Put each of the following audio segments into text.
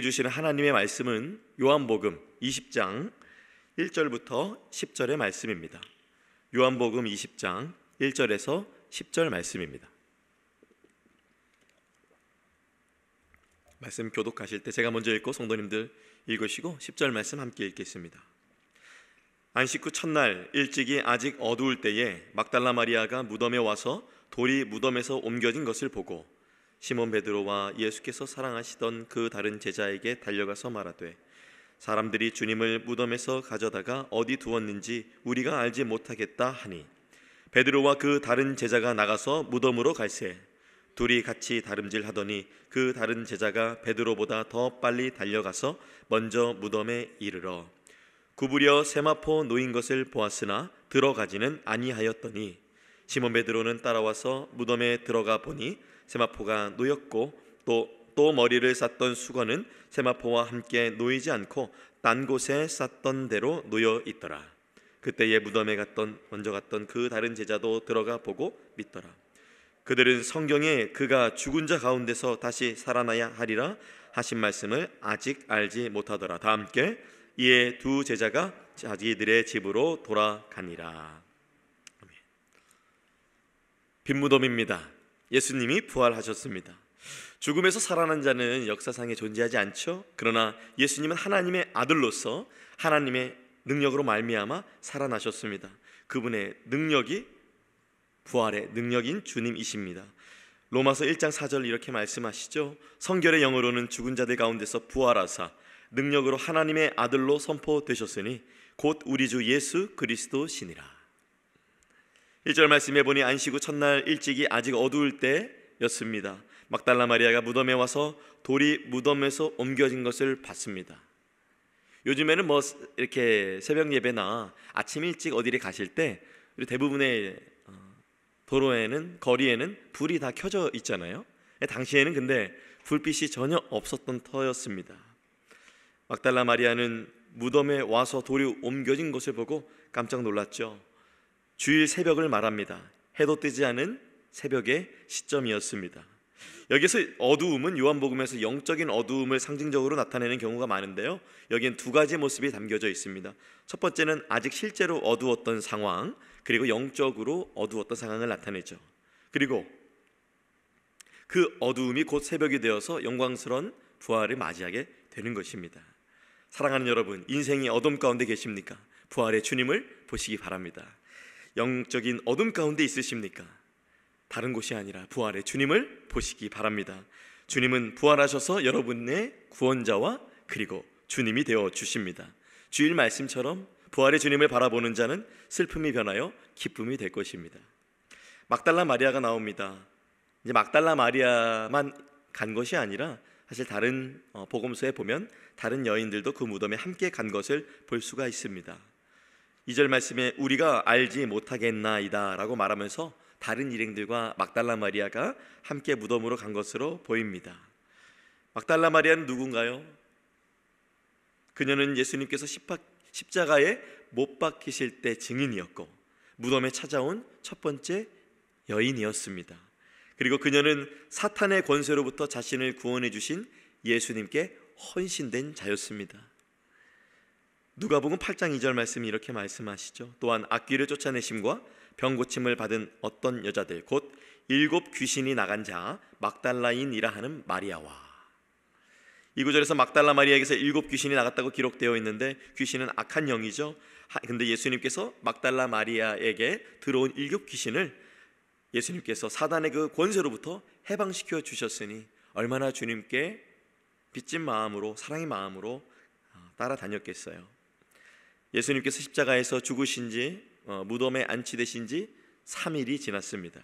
주시는 하나님의 말씀은 요한복음 20장 1절부터 10절의 말씀입니다. 요한복음 20장 1절에서 10절 말씀입니다. 말씀 교독하실 때 제가 먼저 읽고 성도님들 읽으시고 10절 말씀 함께 읽겠습니다. 안식 후 첫날 일찍이 아직 어두울 때에 막달라 마리아가 무덤에 와서 돌이 무덤에서 옮겨진 것을 보고 시몬 베드로와 예수께서 사랑하시던 그 다른 제자에게 달려가서 말하되 사람들이 주님을 무덤에서 가져다가 어디 두었는지 우리가 알지 못하겠다 하니 베드로와 그 다른 제자가 나가서 무덤으로 갈새 둘이 같이 다름질하더니 그 다른 제자가 베드로보다 더 빨리 달려가서 먼저 무덤에 이르러 구부려 세마포 놓인 것을 보았으나 들어가지는 아니하였더니 시몬 베드로는 따라와서 무덤에 들어가 보니 세마포가 놓였고 또 머리를 쌌던 수건은 세마포와 함께 놓이지 않고 딴 곳에 쌌던 대로 놓여 있더라. 그때에 무덤에 먼저 갔던 그 다른 제자도 들어가 보고 믿더라. 그들은 성경에 그가 죽은 자 가운데서 다시 살아나야 하리라 하신 말씀을 아직 알지 못하더라. 다 함께 이에 두 제자가 자기들의 집으로 돌아가니라. 빈 무덤입니다. 예수님이 부활하셨습니다. 죽음에서 살아난 자는 역사상에 존재하지 않죠. 그러나 예수님은 하나님의 아들로서 하나님의 능력으로 말미암아 살아나셨습니다. 그분의 능력이 부활의 능력인 주님이십니다. 로마서 1장 4절 이렇게 말씀하시죠. 성결의 영으로는 죽은 자들 가운데서 부활하사 능력으로 하나님의 아들로 선포되셨으니 곧 우리 주 예수 그리스도시니라. 1절 말씀해 보니 안식 후 첫날 일찍이 아직 어두울 때였습니다. 막달라 마리아가 무덤에 와서 돌이 무덤에서 옮겨진 것을 봤습니다. 요즘에는 이렇게 새벽 예배나 아침 일찍 어디를 가실 때 대부분의 도로에는 거리에는 불이 다 켜져 있잖아요. 당시에는 근데 불빛이 전혀 없었던 터였습니다. 막달라 마리아는 무덤에 와서 돌이 옮겨진 것을 보고 깜짝 놀랐죠. 주일 새벽을 말합니다. 해도 뜨지 않은 새벽의 시점이었습니다. 여기서 어두움은 요한복음에서 영적인 어두움을 상징적으로 나타내는 경우가 많은데요, 여기엔 두 가지 모습이 담겨져 있습니다. 첫 번째는 아직 실제로 어두웠던 상황, 그리고 영적으로 어두웠던 상황을 나타내죠. 그리고 그 어두움이 곧 새벽이 되어서 영광스러운 부활을 맞이하게 되는 것입니다. 사랑하는 여러분, 인생이 어둠 가운데 계십니까? 부활의 주님을 보시기 바랍니다. 영적인 어둠 가운데 있으십니까? 다른 곳이 아니라 부활의 주님을 보시기 바랍니다. 주님은 부활하셔서 여러분의 구원자와 그리고 주님이 되어 주십니다. 주일 말씀처럼 부활의 주님을 바라보는 자는 슬픔이 변하여 기쁨이 될 것입니다. 막달라 마리아가 나옵니다. 이제 막달라 마리아만 간 것이 아니라 사실 다른 복음서에 보면 다른 여인들도 그 무덤에 함께 간 것을 볼 수가 있습니다. 2절 말씀에 우리가 알지 못하겠나이다 라고 말하면서 다른 일행들과 막달라 마리아가 함께 무덤으로 간 것으로 보입니다. 막달라 마리아는 누군가요? 그녀는 예수님께서 십자가에 못 박히실 때 증인이었고 무덤에 찾아온 첫 번째 여인이었습니다. 그리고 그녀는 사탄의 권세로부터 자신을 구원해 주신 예수님께 헌신된 자였습니다. 누가복음 8장 2절 말씀이 이렇게 말씀하시죠. 또한 악귀를 쫓아내심과 병 고침을 받은 어떤 여자들 곧 7 귀신이 나간 자 막달라인이라 하는 마리아와. 이 구절에서 막달라 마리아에게서 7 귀신이 나갔다고 기록되어 있는데 귀신은 악한 영이죠. 근데 예수님께서 막달라 마리아에게 들어온 7 귀신을 예수님께서 사단의 그 권세로부터 해방시켜 주셨으니 얼마나 주님께 빚진 마음으로 사랑의 마음으로 따라다녔겠어요. 예수님께서 십자가에서 죽으신 지 무덤에 안치되신 지 3일이 지났습니다.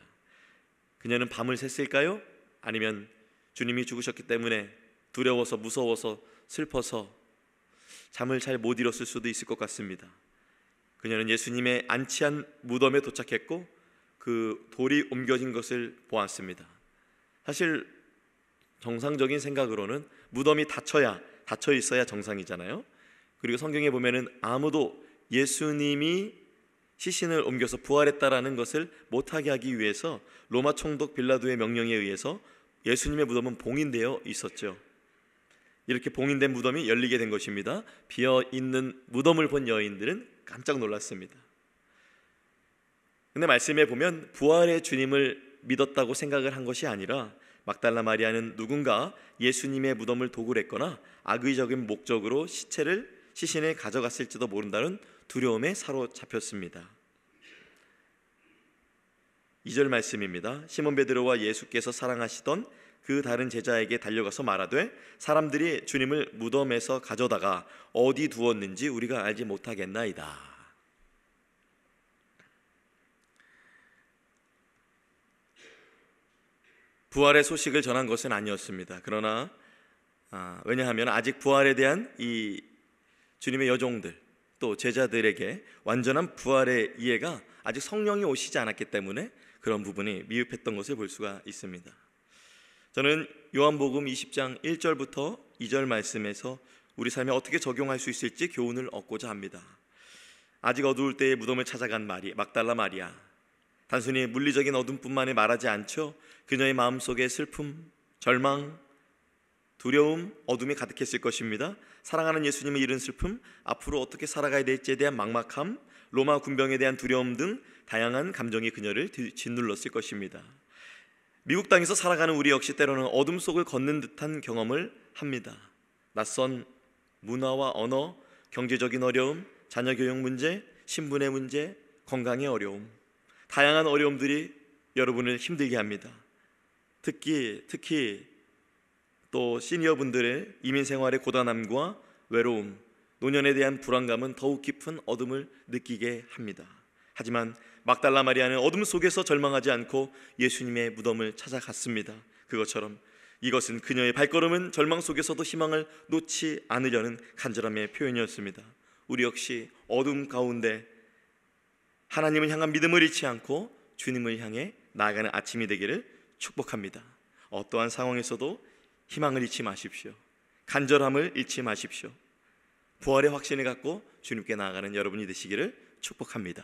그녀는 밤을 샜을까요? 아니면 주님이 죽으셨기 때문에 두려워서 무서워서 슬퍼서 잠을 잘 못 이뤘을 수도 있을 것 같습니다. 그녀는 예수님의 안치한 무덤에 도착했고 그 돌이 옮겨진 것을 보았습니다. 사실 정상적인 생각으로는 무덤이 닫혀 있어야 정상이잖아요. 그리고 성경에 보면은 아무도 예수님이 시신을 옮겨서 부활했다라는 것을 못하게 하기 위해서 로마 총독 빌라도의 명령에 의해서 예수님의 무덤은 봉인되어 있었죠. 이렇게 봉인된 무덤이 열리게 된 것입니다. 비어 있는 무덤을 본 여인들은 깜짝 놀랐습니다. 근데 말씀에 보면 부활의 주님을 믿었다고 생각을 한 것이 아니라 막달라 마리아는 누군가 예수님의 무덤을 도굴했거나 악의적인 목적으로 시신을 가져갔을지도 모른다는 두려움에 사로잡혔습니다. 2절 말씀입니다. 시몬 베드로와 예수께서 사랑하시던 그 다른 제자에게 달려가서 말하되 사람들이 주님을 무덤에서 가져다가 어디 두었는지 우리가 알지 못하겠나이다. 부활의 소식을 전한 것은 아니었습니다. 그러나 왜냐하면 아직 부활에 대한 이 주님의 여종들 또 제자들에게 완전한 부활의 이해가 아직 성령이 오시지 않았기 때문에 그런 부분이 미흡했던 것을 볼 수가 있습니다. 저는 요한복음 20장 1절부터 2절 말씀에서 우리 삶에 어떻게 적용할 수 있을지 교훈을 얻고자 합니다. 아직 어두울 때에 무덤을 찾아간 막달라 마리아, 단순히 물리적인 어둠뿐만이 말하지 않죠. 그녀의 마음속에 슬픔, 절망, 두려움, 어둠이 가득했을 것입니다. 사랑하는 예수님을 잃은 슬픔, 앞으로 어떻게 살아가야 될지에 대한 막막함, 로마 군병에 대한 두려움 등 다양한 감정이 그녀를 짓눌렀을 것입니다. 미국 땅에서 살아가는 우리 역시 때로는 어둠 속을 걷는 듯한 경험을 합니다. 낯선 문화와 언어, 경제적인 어려움, 자녀 교육 문제, 신분의 문제, 건강의 어려움, 다양한 어려움들이 여러분을 힘들게 합니다. 특히 또 시니어분들의 이민 생활의 고단함과 외로움, 노년에 대한 불안감은 더욱 깊은 어둠을 느끼게 합니다. 하지만 막달라 마리아는 어둠 속에서 절망하지 않고 예수님의 무덤을 찾아갔습니다. 그것처럼 이것은 그녀의 발걸음은 절망 속에서도 희망을 놓지 않으려는 간절함의 표현이었습니다. 우리 역시 어둠 가운데 하나님을 향한 믿음을 잃지 않고 주님을 향해 나아가는 아침이 되기를 축복합니다. 어떠한 상황에서도 희망을 잃지 마십시오. 간절함을 잃지 마십시오. 부활의 확신을 갖고 주님께 나아가는 여러분이 되시기를 축복합니다.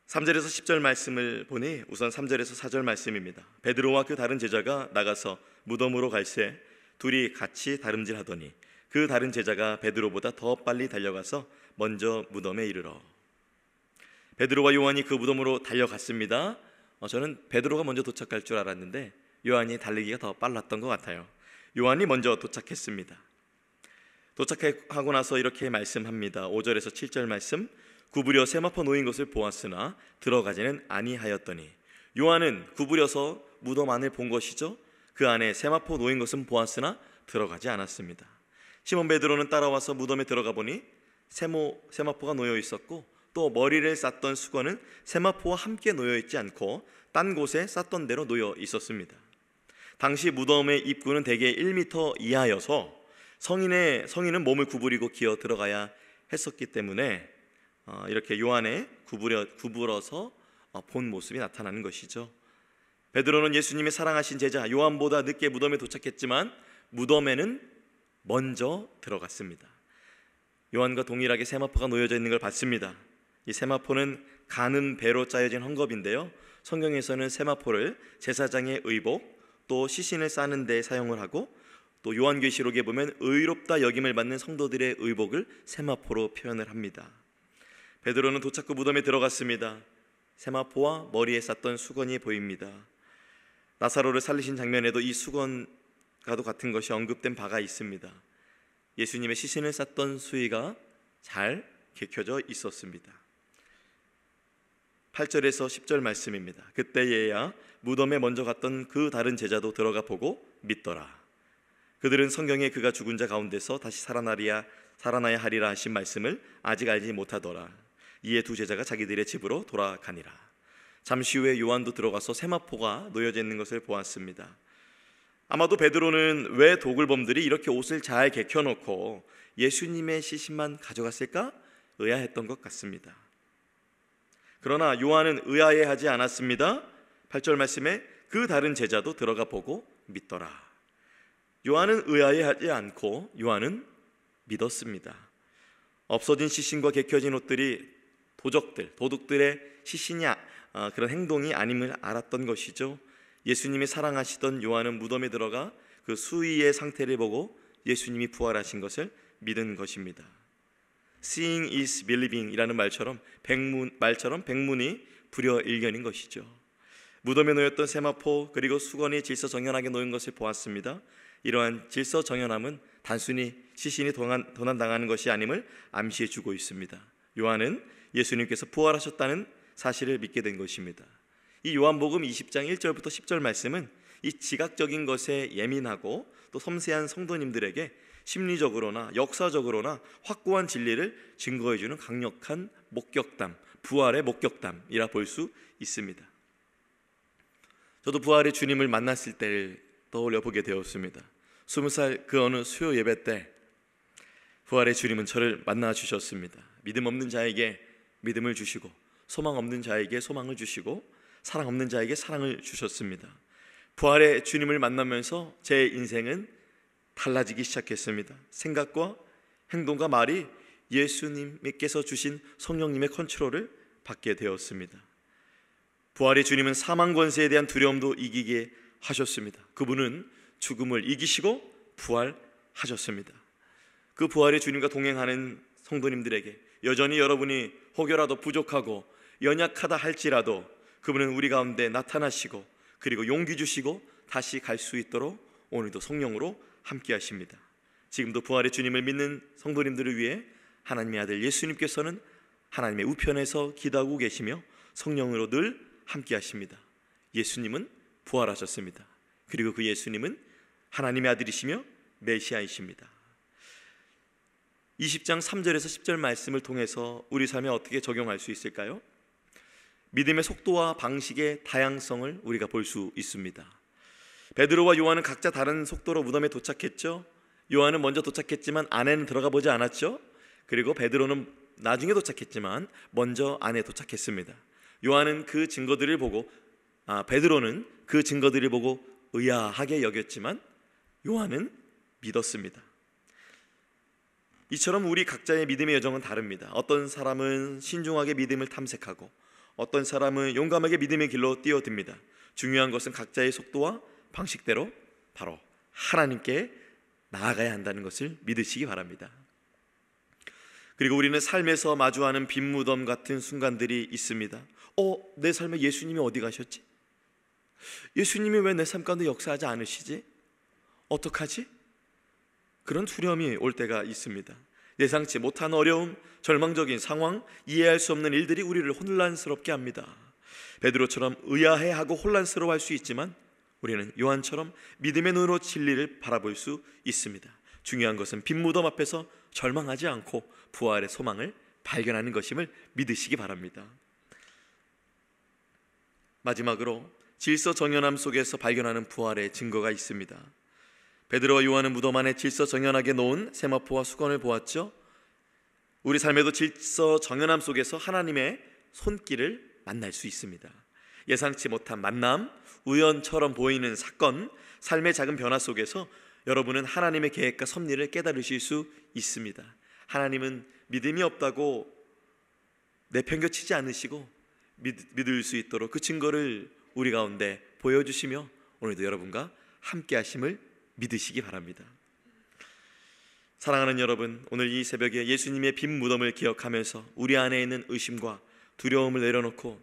3절에서 10절 말씀을 보니 우선 3절에서 4절 말씀입니다. 베드로와 그 다른 제자가 나가서 무덤으로 갈새 둘이 같이 다름질하더니 그 다른 제자가 베드로보다 더 빨리 달려가서 먼저 무덤에 이르러. 베드로와 요한이 그 무덤으로 달려갔습니다. 저는 베드로가 먼저 도착할 줄 알았는데 요한이 달리기가 더 빨랐던 것 같아요. 요한이 먼저 도착했습니다. 도착하고 나서 이렇게 말씀합니다. 5절에서 7절 말씀. 구부려 세마포 놓인 것을 보았으나 들어가지는 아니하였더니. 요한은 구부려서 무덤 안을 본 것이죠. 그 안에 세마포 놓인 것은 보았으나 들어가지 않았습니다. 시몬 베드로는 따라와서 무덤에 들어가 보니 세마포가 놓여 있었고 또 머리를 쌌던 수건은 세마포와 함께 놓여 있지 않고 딴 곳에 쌌던 대로 놓여 있었습니다. 당시 무덤의 입구는 대개 1m 이하여서 성인은 몸을 구부리고 기어 들어가야 했었기 때문에 이렇게 요한의 구부러서 본 모습이 나타나는 것이죠. 베드로는 예수님이 사랑하신 제자 요한보다 늦게 무덤에 도착했지만 무덤에는 먼저 들어갔습니다. 요한과 동일하게 세마포가 놓여져 있는 걸 봤습니다. 이 세마포는 가는 배로 짜여진 헝겊인데요, 성경에서는 세마포를 제사장의 의복 또 시신을 싸는 데 사용을 하고 또 요한계시록에 보면 의롭다 여김을 받는 성도들의 의복을 세마포로 표현을 합니다. 베드로는 도착 후 무덤에 들어갔습니다. 세마포와 머리에 쌌던 수건이 보입니다. 나사로를 살리신 장면에도 이 수건과도 같은 것이 언급된 바가 있습니다. 예수님의 시신을 쌌던 수의가 잘 개켜져 있었습니다. 8절에서 10절 말씀입니다. 그때에야 무덤에 먼저 갔던 그 다른 제자도 들어가 보고 믿더라. 그들은 성경에 그가 죽은 자 가운데서 다시 살아나야 하리라 하신 말씀을 아직 알지 못하더라. 이에 두 제자가 자기들의 집으로 돌아가니라. 잠시 후에 요한도 들어가서 세마포가 놓여져 있는 것을 보았습니다. 아마도 베드로는 왜 도굴범들이 이렇게 옷을 잘 개켜놓고 예수님의 시신만 가져갔을까 의아했던 것 같습니다. 그러나 요한은 의아해하지 않았습니다. 8절 말씀에 그 다른 제자도 들어가 보고 믿더라. 요한은 의아해하지 않고 요한은 믿었습니다. 없어진 시신과 개켜진 옷들이 도둑들의 시신이 그런 행동이 아님을 알았던 것이죠. 예수님이 사랑하시던 요한은 무덤에 들어가 그 그 수위의 상태를 보고 예수님이 부활하신 것을 믿은 것입니다. Seeing is believing 이라는 말처럼 백문이 불여일견인 것이죠. 무덤에 놓였던 세마포 그리고 수건이 질서정연하게 놓인 것을 보았습니다. 이러한 질서정연함은 단순히 시신이 도난당하는 것이 아님을 암시해 주고 있습니다. 요한은 예수님께서 부활하셨다는 사실을 믿게 된 것입니다. 이 요한복음 20장 1절부터 10절 말씀은 이 지각적인 것에 예민하고 또 섬세한 성도님들에게 심리적으로나 역사적으로나 확고한 진리를 증거해주는 강력한 목격담, 부활의 목격담이라 볼 수 있습니다. 저도 부활의 주님을 만났을 때를 떠올려 보게 되었습니다. 20살 그 어느 수요 예배 때 부활의 주님은 저를 만나 주셨습니다. 믿음 없는 자에게 믿음을 주시고 소망 없는 자에게 소망을 주시고 사랑 없는 자에게 사랑을 주셨습니다. 부활의 주님을 만나면서 제 인생은 달라지기 시작했습니다. 생각과 행동과 말이 예수님께서 주신 성령님의 컨트롤을 받게 되었습니다. 부활의 주님은 사망 권세에 대한 두려움도 이기게 하셨습니다. 그분은 죽음을 이기시고 부활하셨습니다. 그 부활의 주님과 동행하는 성도님들에게 여전히 여러분이 혹여라도 부족하고 연약하다 할지라도 그분은 우리 가운데 나타나시고 그리고 용기 주시고 다시 갈 수 있도록 오늘도 성령으로 함께 하십니다. 지금도 부활의 주님을 믿는 성도님들을 위해 하나님의 아들 예수님께서는 하나님의 우편에서 기도하고 계시며 성령으로 늘 함께 하십니다. 예수님은 부활하셨습니다. 그리고 그 예수님은 하나님의 아들이시며 메시아이십니다. 20장 3절에서 10절 말씀을 통해서 우리 삶에 어떻게 적용할 수 있을까요? 믿음의 속도와 방식의 다양성을 우리가 볼 수 있습니다. 베드로와 요한은 각자 다른 속도로 무덤에 도착했죠. 요한은 먼저 도착했지만 안에는 들어가 보지 않았죠. 그리고 베드로는 나중에 도착했지만 먼저 안에 도착했습니다. 베드로는 그 증거들을 보고 의아하게 여겼지만 요한은 믿었습니다. 이처럼 우리 각자의 믿음의 여정은 다릅니다. 어떤 사람은 신중하게 믿음을 탐색하고 어떤 사람은 용감하게 믿음의 길로 뛰어듭니다. 중요한 것은 각자의 속도와 방식대로 바로 하나님께 나아가야 한다는 것을 믿으시기 바랍니다. 그리고 우리는 삶에서 마주하는 빈 무덤 같은 순간들이 있습니다. 내 삶에 예수님이 어디 가셨지? 예수님이 왜 내 삶 가운데 역사하지 않으시지? 어떡하지? 그런 두려움이 올 때가 있습니다. 예상치 못한 어려움, 절망적인 상황, 이해할 수 없는 일들이 우리를 혼란스럽게 합니다. 베드로처럼 의아해하고 혼란스러워할 수 있지만 우리는 요한처럼 믿음의 눈으로 진리를 바라볼 수 있습니다. 중요한 것은 빈 무덤 앞에서 절망하지 않고 부활의 소망을 발견하는 것임을 믿으시기 바랍니다. 마지막으로 질서정연함 속에서 발견하는 부활의 증거가 있습니다. 베드로와 요한은 무덤 안에 질서정연하게 놓은 세마포와 수건을 보았죠. 우리 삶에도 질서정연함 속에서 하나님의 손길을 만날 수 있습니다. 예상치 못한 만남, 우연처럼 보이는 사건, 삶의 작은 변화 속에서 여러분은 하나님의 계획과 섭리를 깨달으실 수 있습니다. 하나님은 믿음이 없다고 내팽겨치지 않으시고 믿을 수 있도록 그 증거를 우리 가운데 보여주시며 오늘도 여러분과 함께 하심을 믿으시기 바랍니다. 사랑하는 여러분, 오늘 이 새벽에 예수님의 빈 무덤을 기억하면서 우리 안에 있는 의심과 두려움을 내려놓고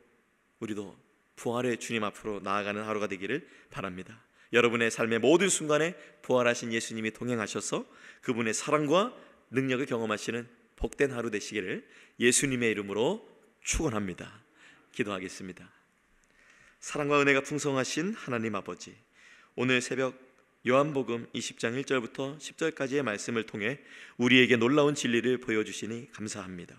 우리도 부활의 주님 앞으로 나아가는 하루가 되기를 바랍니다. 여러분의 삶의 모든 순간에 부활하신 예수님이 동행하셔서 그분의 사랑과 능력을 경험하시는 복된 하루 되시기를 예수님의 이름으로 축원합니다. 기도하겠습니다. 사랑과 은혜가 풍성하신 하나님 아버지, 오늘 새벽 요한복음 20장 1절부터 10절까지의 말씀을 통해 우리에게 놀라운 진리를 보여주시니 감사합니다.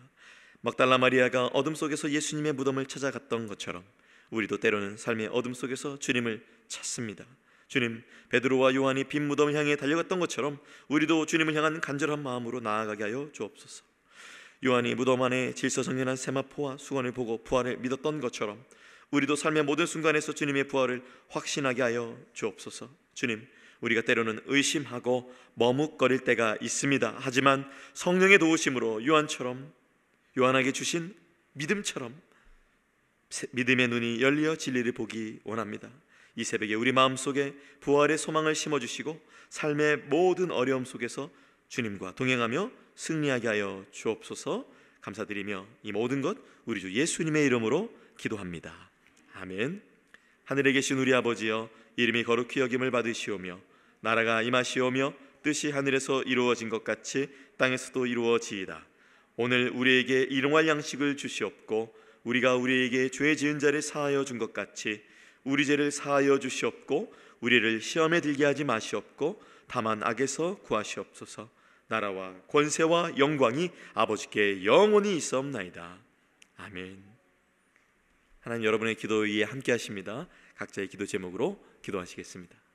막달라 마리아가 어둠 속에서 예수님의 무덤을 찾아갔던 것처럼 우리도 때로는 삶의 어둠 속에서 주님을 찾습니다. 주님, 베드로와 요한이 빈 무덤을 향해 달려갔던 것처럼 우리도 주님을 향한 간절한 마음으로 나아가게 하여 주옵소서. 요한이 무덤 안에 질서정연한 세마포와 수건을 보고 부활을 믿었던 것처럼 우리도 삶의 모든 순간에서 주님의 부활을 확신하게 하여 주옵소서. 주님, 우리가 때로는 의심하고 머뭇거릴 때가 있습니다. 하지만 성령의 도우심으로 요한에게 주신 믿음처럼 믿음의 눈이 열려 진리를 보기 원합니다. 이 새벽에 우리 마음속에 부활의 소망을 심어주시고 삶의 모든 어려움 속에서 주님과 동행하며 승리하게 하여 주옵소서. 감사드리며 이 모든 것 우리 주 예수님의 이름으로 기도합니다. 아멘. 하늘에 계신 우리 아버지여, 이름이 거룩히 여김을 받으시오며 나라가 임하시오며 뜻이 하늘에서 이루어진 것 같이 땅에서도 이루어지이다. 오늘 우리에게 일용할 양식을 주시옵고 우리가 우리에게 죄 지은 자를 사하여 준 것 같이 우리 죄를 사하여 주시옵고 우리를 시험에 들게 하지 마시옵고 다만 악에서 구하시옵소서. 나라와 권세와 영광이 아버지께 영원히 있사옵나이다. 아멘. 하나님, 여러분의 기도 위에 함께 하십니다. 각자의 기도 제목으로 기도하시겠습니다.